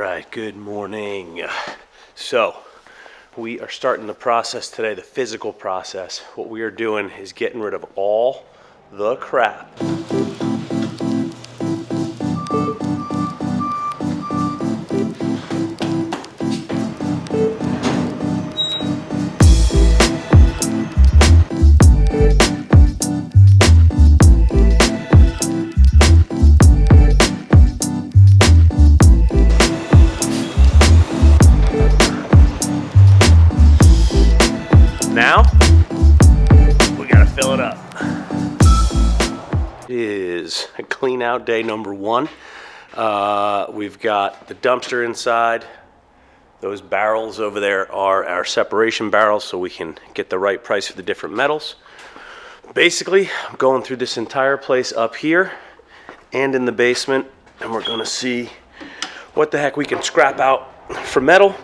right, good morning. So we are starting the process today, the physical process. What we are doing is getting rid of all the crap. Now, we gotta fill it up. It is a clean out day number one. We've got the dumpster inside. Those barrels over there are our separation barrels so we can get the right price for the different metals. Basically, I'm going through this entire place up here and in the basement, and we're gonna see what the heck we can scrap out for metal.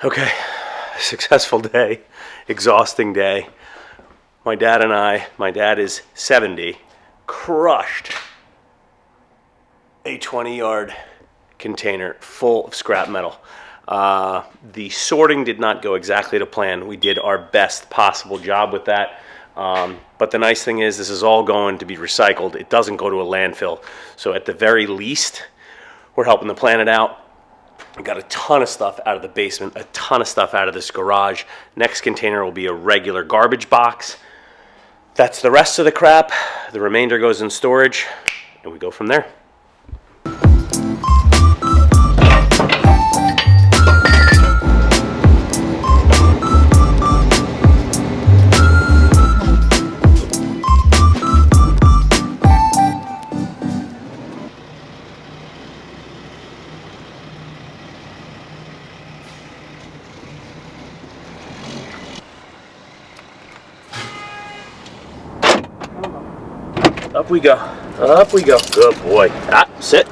Okay, successful day, exhausting day. My dad is 70, crushed a 20-yard container full of scrap metal. The sorting did not go exactly to plan. We did our best possible job with that. But the nice thing is this is all going to be recycled. It doesn't go to a landfill. So at the very least, we're helping the planet out. I got a ton of stuff out of the basement, a ton of stuff out of this garage. Next container will be a regular garbage box. That's the rest of the crap. The remainder goes in storage, and we go from there. Up we go. Up we go. Good boy. Ah, sit.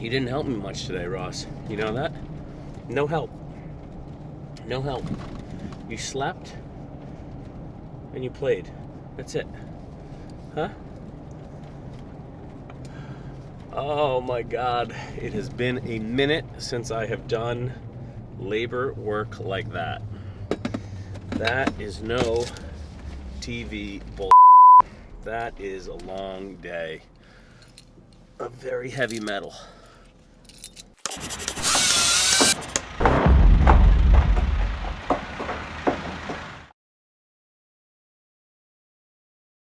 You didn't help me much today, Ross. You know that? No help. No help. You slept and you played. That's it. Huh? Oh my God. It has been a minute since I have done labor work like that. That is no TV bull. That is a long day of very heavy metal.